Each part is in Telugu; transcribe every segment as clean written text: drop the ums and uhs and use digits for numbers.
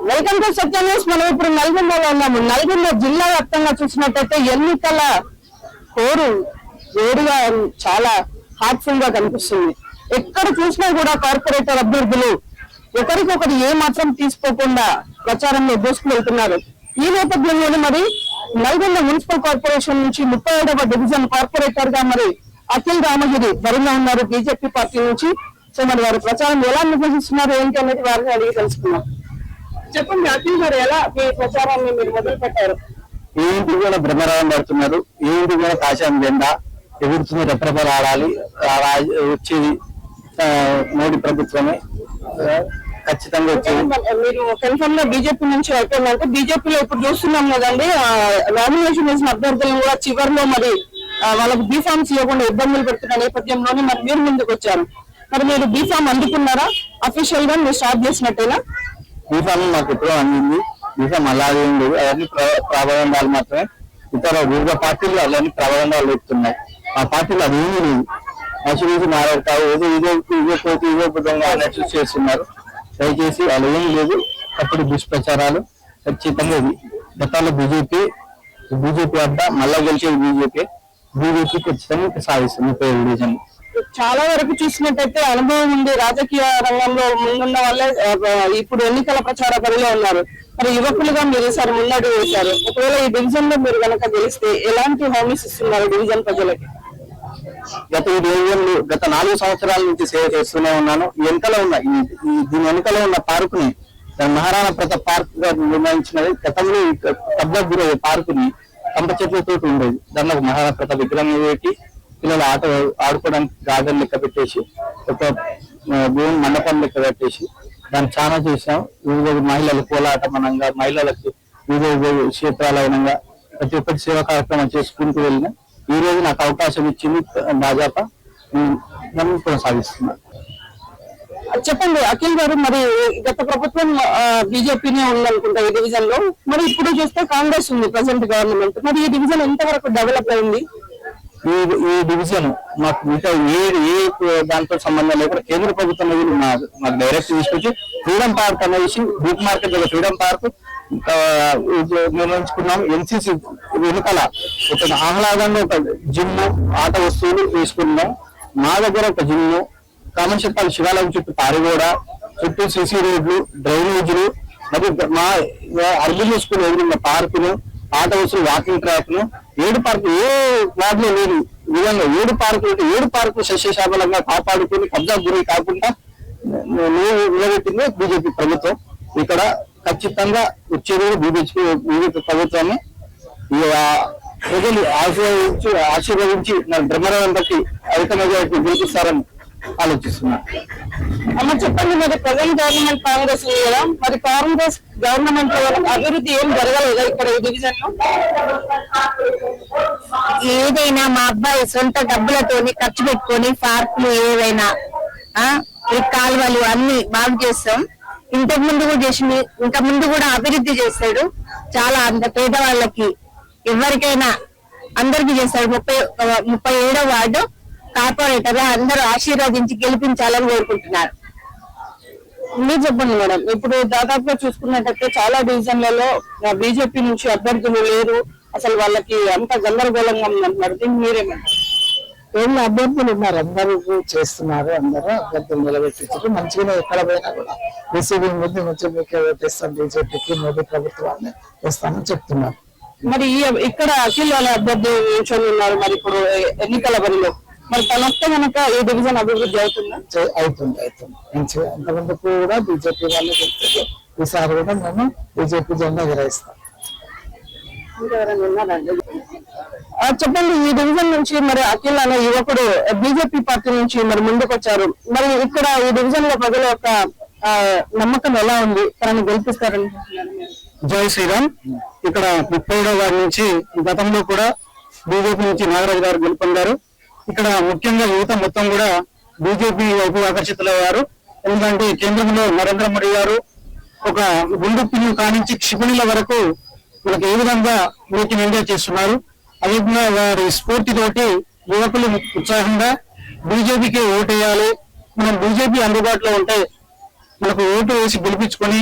Welcome to Satya news. మనం ఇప్పుడు నల్గొండలో ఉన్నాము. నల్గొండ జిల్లా వ్యాప్తంగా చూసినట్టయితే ఎన్నికల కోరు వేడిగా చాలా హార్ట్ఫుల్ గా కనిపిస్తుంది. ఎక్కడ చూసినా కూడా కార్పొరేటర్ అభ్యర్థులు ఒకరికొకరు ఏ మాత్రం తీసుకోకుండా ప్రచారంలో దూసుకు వెళ్తున్నారు. ఈ నేపథ్యంలోనే మరి నల్గొండ మున్సిపల్ కార్పొరేషన్ నుంచి 37వ డివిజన్ కార్పొరేటర్ గా మరి అఖిల్ రామగిరి బరిలో ఉన్నారు బీజేపీ పార్టీ నుంచి. సో మరి వారి ప్రచారం ఎలా నిర్వహిస్తున్నారు ఏంటి అనేది వారిని అడిగి తెలుసుకున్నాం. చెప్పండి అఖిల్ గారు, ఎలా మీ ప్రచారాన్ని మీరు మొదలు పెట్టారు? ఏంటి కూడా బ్రహ్మరావం పడుతున్నారు, ఏంటి కూడా కాశాం జెండా ఎగురుతున్న రెప్రపలు ఆడాలి, వచ్చేది మోడీ ప్రభుత్వమే ఖచ్చితంగా వచ్చేది. మీరు కన్ఫర్మ్ గా బీజేపీ నుంచి అయిపోయిందంటే బీజేపీలో ఇప్పుడు చూస్తున్నాం కదండి, నామినేషన్ వేసిన అభ్యర్థులను కూడా చివరిలో మరి వాళ్ళకి బీఫామ్స్ ఇవ్వకుండా ఇబ్బందులు పెడుతున్న నేపథ్యంలోనే మరి మీరు ముందుకు వచ్చారు. మరి మీరు బీఫామ్ అందుకున్నారా? అఫీషియల్ గా మీరు స్టార్ట్ చేసినట్టేనా? బీఫామ్ మాకు ఎప్పుడో అందింది. బీఫామ్ అలాగే లేదు, అవన్నీ ప్రాబల్యాలు మాత్రమే. ఇతర వివిధ పార్టీలు అవన్నీ ప్రాబల్యాలు పెడుతున్నాయి. ఆ పార్టీలు అది ఏమీ లేదు. అసలు మాట్లాడతారు, ఏదో ఇదే విధంగా అన్నట్లు చేస్తున్నారు. దయచేసి వాళ్ళు ఏమీ లేదు, అప్పుడు దుష్ప్రచారాలు ఖచ్చితంగా ఇది. గతంలో బీజేపీ అడ్డా మళ్ళా గెలిచేది బీజేపీ ఖచ్చితంగా సాధిస్తుంది 37 డివిజన్. చాలా వరకు చూసినట్టయితే అనుభవం ఉంది, రాజకీయ రంగంలో ముందున్న వాళ్ళే ఇప్పుడు ఎన్నికల ప్రచార పనిలో ఉన్నారు. మరి యువకులుగా మీరు ఈసారి ముందడుగు వేశారు. ఒకవేళ ఈ డివిజన్ లో మీరు కనుక గెలిస్తే ఎలాంటి హామీస్ ఇస్తున్నారు డివిజన్ ప్రజలకి? గత 4 సంవత్సరాల నుంచి సేవ చేస్తూనే ఉన్నాను. వెనకలో ఉన్న దీని వెనకలో ఉన్న పార్కుని మహారాణా ప్రతాప్ పార్క్ గా నిర్ణయించినది. గతంలో కబ్జా గురయ్యే పార్కుని కంప చెట్లతో ఉండేది. దానిలో మహారాణా ప్రతాప్ విగ్రహం పెట్టి పిల్లలు ఆడుకోవడానికి గార్డెన్ లెక్క పెట్టేసి ఒక దేవుని మండపం లెక్క పెట్టేసి దాన్ని చాలా చేసాం. వివిధ మహిళలు కోలాటం అనంగా, మహిళలకు వివిధ క్షేత్రాల అయినంగా ప్రతి ఒక్కటి సేవా కార్యక్రమం చేసుకుంటూ వెళ్ళిన ఈ రోజు నాకు అవకాశం ఇచ్చింది భాజపా, నన్ను కొనసాగిస్తున్నారు. చెప్పండి అఖిల్ గారు, మరి గత ప్రభుత్వం బీజేపీనే ఉందనుకుంటా ఈ డివిజన్ లో. మరి ఇప్పుడు చూస్తే కాంగ్రెస్ ఉంది ప్రజెంట్ గవర్నమెంట్. మరి ఈ డివిజన్ ఎంతవరకు డెవలప్ అయింది? ఈ డివిజన్ మాకు ఇంకా ఏ దాంతో సంబంధం లేకుండా కేంద్ర ప్రభుత్వం నిధులు మాకు డైరెక్ట్ తీసుకొచ్చి ఫ్రీడమ్ పార్క్ అనేసి బీట్ మార్కెట్ దగ్గర ఫ్రీడమ్ పార్క్ నిర్వహించుకున్నాం. ఎన్సీసీ వెనుకల ఒక ఆహ్లాదంగా ఒక జిమ్, ఆట వస్తువులు తీసుకున్నాం. మా దగ్గర ఒక జిమ్, కామన్ చెప్పాలి శివాలయం చుట్టూ పారిగోడ, చుట్టూ సిసి రోడ్లు, డ్రైనేజీలు, మరియు మా అర్బన్ స్కూల్ ఎదురున్న పార్కులు, ఆట వస్తువులు, వాకింగ్ ట్రాక్ ను 7 పార్కులు ఏ వార్డులో లేదు విధంగా 7 పార్కులు 7 పార్కులు సస్యశామలంగా కాపాడుకుని కబ్జా గురి కాకుండా నిలబెట్టింది బీజేపీ ప్రభుత్వం. ఇక్కడ ఖచ్చితంగా వచ్చేది బీజేపీ ప్రభుత్వాన్ని ప్రజలు ఆశీర్వదించి నాకు బ్రహ్మరావం బట్టి అధిక మెజారిటీ గెలిపిస్తారని ఆలోచిస్తున్నారు. అమ్మ చెప్పండి, మరి ప్రజెంట్ గవర్నమెంట్ కాంగ్రెస్ ఉంది కదా, మరి కాంగ్రెస్ గవర్నమెంట్ లో అభివృద్ధి ఏం జరగలేదా ఇక్కడ ఈ డివిజన్ లో? ఏదైనా మా అబ్బాయి సొంత డబ్బులతోని ఖర్చు పెట్టుకొని పార్కులు ఏవైనా కాలువలు అన్ని బాగు చేస్తాం. ఇంతకు ముందు కూడా చేసింది, ఇంకా ముందు కూడా అభివృద్ధి చేస్తాడు. చాలా అంత పేదవాళ్ళకి ఎవరికైనా అందరికి చేస్తాడు. 37వ వార్డు కార్పొరేటర్ అందరూ ఆశీర్వదించి గెలిపించాలని కోరుకుంటున్నారు. మీరు చెప్పండి మేడం, ఇప్పుడు దాదాపుగా చూసుకున్నట్టయితే చాలా డివిజన్లలో బీజేపీ నుంచి అభ్యర్థులు లేరు, అసలు వాళ్ళకి అంత గందరగోళంగా ఉందంటున్నారు. దీన్ని మీరేమంటారు? ఏం అభ్యర్థులు ఉన్నారు, అందరూ చేస్తున్నారు, అందరూ అభ్యర్థులు నిలబెట్టించారు. మంచిగానే ఎక్కడ పోయినా కూడా బీసీబీ ముందు మంచిగా మీకు వేస్తాం, బీజేపీకి మోదీ ప్రభుత్వాన్ని వేస్తామని చెప్తున్నారు. మరి ఇక్కడ అఖిల్ వాళ్ళ అభ్యర్థి నిల్చొని ఉన్నారు. మరి ఇప్పుడు ఎన్నికల బరిలో మరి తనొస్తే కనుక ఈ డివిజన్ అభివృద్ధి అవుతుందా? అవుతుంది మంచిగా. అంతమంది కూడా బీజేపీ వాళ్ళు చెప్తే ఈసారి కూడా మేము బీజేపీ జెండా ఎగరేస్తాం. చెప్పండి, ఈ డివిజన్ నుంచి మరి అఖిల్ అనే యువకుడు బీజేపీ పార్టీ నుంచి మరి ముందుకు వచ్చారు. మరి ఇక్కడ ఈ డివిజన్ లో ప్రజల యొక్క నమ్మకం ఎలా ఉంది? తనని గెలిపిస్తారని? జై శ్రీరామ్. ఇక్కడ 37వ వార్డు నుంచి గతంలో కూడా బీజేపీ నుంచి నాగరాజు గారు గెలుపొందారు. ఇక్కడ ముఖ్యంగా యువత మొత్తం కూడా బీజేపీ వైపు ఆకర్షితులయ్యారు. ఎందుకంటే కేంద్రంలో నరేంద్ర మోడీ గారు ఒక గుండు పిల్లు కానించి క్షిపణుల వరకు మనకి ఏ విధంగా మేక్ ఇన్ ఇండియా చేస్తున్నారు. అదేవిధంగా వారి స్ఫూర్తితోటి యువకులు ఉత్సాహంగా బీజేపీకి ఓటు వేయాలి, మనం బీజేపీ అందుబాటులో ఉంటే మనకు ఓటు వేసి గెలిపించుకొని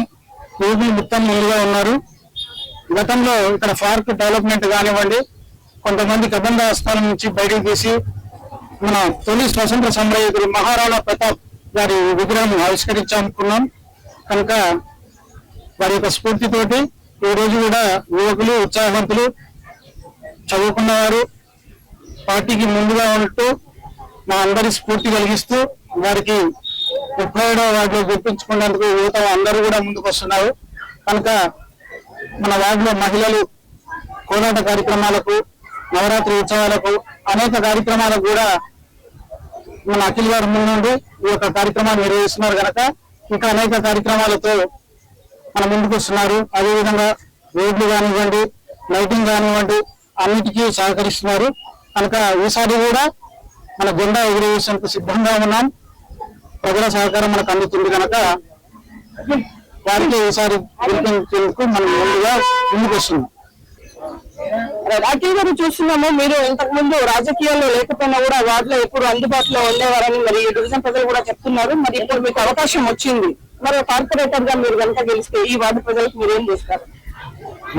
యువకులు మొత్తం ముందుగా ఉన్నారు. గతంలో ఇక్కడ పార్క్ డెవలప్మెంట్ కానివ్వండి, కొంతమంది కబంధ స్థానం నుంచి బయటకు తీసి మన తొలి స్వతంత్ర సమరయోధుడు మహారాణా ప్రతాప్ గారి విగ్రహం ఆవిష్కరించాలనుకున్నాం. కనుక వారి యొక్క స్ఫూర్తితోటి ఈ రోజు కూడా యువకులు ఉత్సాహవంతులు చదువుకున్నవారు పార్టీకి ముందుగా ఉంటూ మా అందరి స్ఫూర్తి కలిగిస్తూ వారికి 37వ వార్డులో గుర్తించుకునేందుకు యువత అందరూ కూడా ముందుకు వస్తున్నారు. కనుక మన వార్డులో మహిళలు కోలాట కార్యక్రమాలకు, నవరాత్రి ఉత్సవాలకు, అనేక కార్యక్రమాలకు కూడా మన అఖిల్ గారు ముందు ఈ యొక్క కార్యక్రమాన్ని నిర్వహిస్తున్నారు. కనుక ఇంకా అనేక కార్యక్రమాలతో మన ముందుకు వస్తున్నారు. అదేవిధంగా రోడ్లు కానివ్వండి, లైటింగ్ కానివ్వండి, అన్నిటికీ సహకరిస్తున్నారు. కనుక ఈసారి కూడా మన జెండా ఎగురవేసేందుకు సిద్ధంగా ఉన్నాం. ప్రజల సహకారం మనకు అందుతుంది కనుక వారికి ఈసారి గెలిపించేందుకు మనం ముందుగా ముందుకు వస్తున్నాం. అఖిల్ గారు చూస్తున్నాము, మీరు ఇంతకు ముందు రాజకీయాల్లో లేకపోయినా కూడా వార్డులో ఎప్పుడు అందుబాటులో ఉండేవారని మరి ఈ డివిజన్ ప్రజలు కూడా చెప్తున్నారు. మరి ఇప్పుడు మీకు అవకాశం వచ్చింది, మరి కార్పొరేటర్ గా మీరు కనుక గెలిస్తే ఈ వార్డు ప్రజలకు మీరు ఏం చేస్తారు?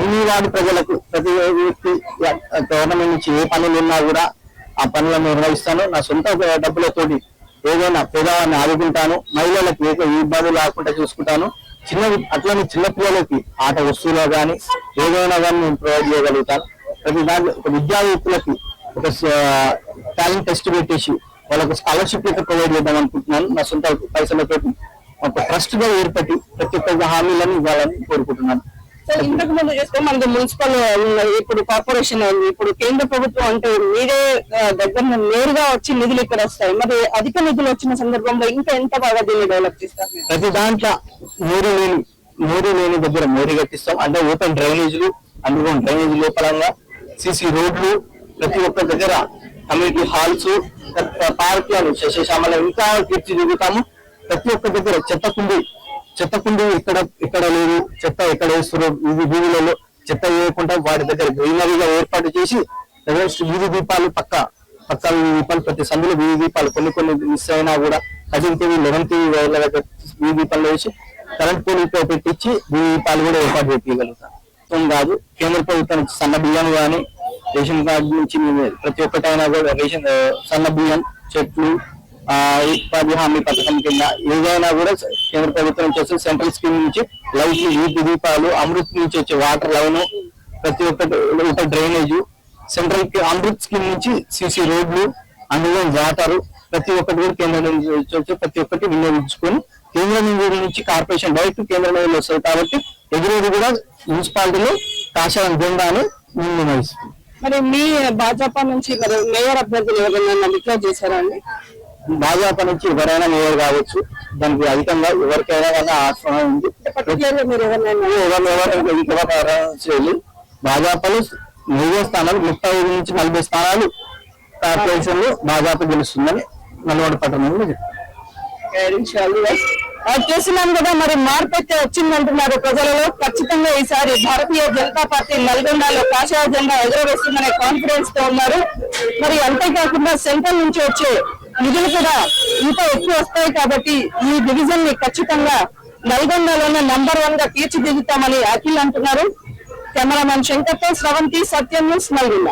ఈ వార్డు ప్రజలకు ప్రతి వ్యక్తి గవర్నమెంట్ నుంచి ఏ పనులు ఉన్నా కూడా ఆ పనులను నిర్వహిస్తాను. నా సొంత డబ్బులతోటి ఏదైనా పేదవాడిని ఆదుకుంటాను. మహిళలకు ఏ ఇబ్బందులు లేకుండా చూసుకుంటాను. అట్లనే చిన్న పిల్లలకి ఆట వస్తువులు కానీ ఏదైనా కానీ నేను ప్రొవైడ్ చేయగలుగుతాను. ప్రతి దాంట్లో ఒక విద్యార్థులకి ఒక టాలెంట్ టెస్ట్ పెట్టేసి వాళ్ళకు స్కాలర్షిప్ అయితే ప్రొవైడ్ చేద్దాం అనుకుంటున్నాను. నా సొంత పైసలతో ఒక ట్రస్ట్ గా ఏర్పడి ప్రతి ఒక్క హామీలను ఇవ్వాలని కోరుకుంటున్నాను. ఇంతకు ముందు చూస్తే మనకి మున్సిపల్ ఇప్పుడు కార్పొరేషన్ ఉంది, ఇప్పుడు కేంద్ర ప్రభుత్వం అంటే మీరే దగ్గర నేరుగా వచ్చి నిధులు ఇక్కడ వస్తాయి. మరి అధిక నిధులు వచ్చిన సందర్భంలో ఇంకా ఎంత బాగా దీన్ని డెవలప్ చేస్తారు? ప్రతి దాంట్లో మోరీ లేని దగ్గర మోరీ కట్టిస్తాం. అంటే ఓపెన్ డ్రైనేజీలు, అండర్గ్రౌండ్ డ్రైనేజీ లోపలంగా సిసి రోడ్లు, ప్రతి ఒక్క దగ్గర కమ్యూనిటీ హాల్స్, పార్కులను శేషామల ఇంకా తీర్చిదిద్దుతాము. ప్రతి ఒక్క దగ్గర చెత్త కుండి ఇక్కడ లేదు, చెత్త ఎక్కడ వేస్తారు, వీధులలో చెత్త వేయకుండా వాటి దగ్గర గ్రీనరీగా ఏర్పాటు చేసి వీధి దీపాలు పక్క వీధి దీపాలు ప్రతి సందులో వీధి దీపాలు కొన్ని మిస్ అయినా కూడా 10 TV 11 TV వైర్ల దగ్గర వీధి దీపాలు వేసి కరెంట్ పోలీతో పెట్టించి వీధి దీపాలు కూడా ఏర్పాటు చేయగలుగుతాం. కాదు, కేంద్ర ప్రభుత్వం నుంచి సన్న బియ్యం కానీ రేషన్ కార్డు నుంచి ప్రతి ఒక్కటైనా కూడా రేషన్ సన్న బియ్యం, చెట్లు, ఉపాధి హామీ పథకం కింద ఏదైనా కూడా కేంద్ర ప్రభుత్వం నుంచి వచ్చే సెంట్రల్ స్కీమ్ నుంచి లైట్లు, వీధి దీపాలు, అమృత్ నుంచి వచ్చే వాటర్ లైన్, ప్రతి ఒక్క డ్రైనేజ్, సెంట్రల్ అమృత్ స్కీమ్ నుంచి సిసి రోడ్లు, అందులో వాటర్, ప్రతి ఒక్కటి కూడా కేంద్రం నుంచి వచ్చే ప్రతి ఒక్కటి వినియోగించుకొని కేంద్రం నుంచి కార్పొరేషన్ డైరెక్ట్ కేంద్ర నిధులు వస్తాయి. కాబట్టి ఎదురేది కూడా మున్సిపాలిటీలో కాషాయం జెండాను నిర్ణయిస్తుంది. మరి మీ భాజపా నుంచి మరి మేయర్ అభ్యర్థులు ఎవరైనా డిక్లేర్ చేశారా అండి? భాజపా నుంచి ఎవరైనా మేయర్ కావచ్చు, దానికి అధికంగా ఎవరికైనా కానీ ఆశ్రమం ఉంది. చేయాలి. భాజపాలో 9 స్థానాలు, 35 నుంచి 40 స్థానాలు కార్పొరేషన్ లో భాజపా గెలుస్తుందని నల్గొండ పట్టణంలో చేస్తున్నాం కదా. మరి మార్పు అయితే వచ్చిందంటున్నారు ప్రజలలో. ఖచ్చితంగా ఈసారి భారతీయ జనతా పార్టీ నల్గొండలో కాషాయ జెండా ఎగురవేస్తుందనే కాన్ఫిడెన్స్ తో ఉన్నారు. మరి అంతేకాకుండా సెంట్రల్ నుంచి వచ్చే నిధులు కూడా ఇంకా ఎక్కువ వస్తాయి. కాబట్టి ఈ డివిజన్ ని ఖచ్చితంగా నల్గొండలోనే నంబర్ 1 గా తీర్చిదిద్దుతామని అఖిల్ అంటున్నారు. కెమెరామెన్ శంకర్తో శ్రవంతి, సత్యం న్యూస్, నల్గొండ.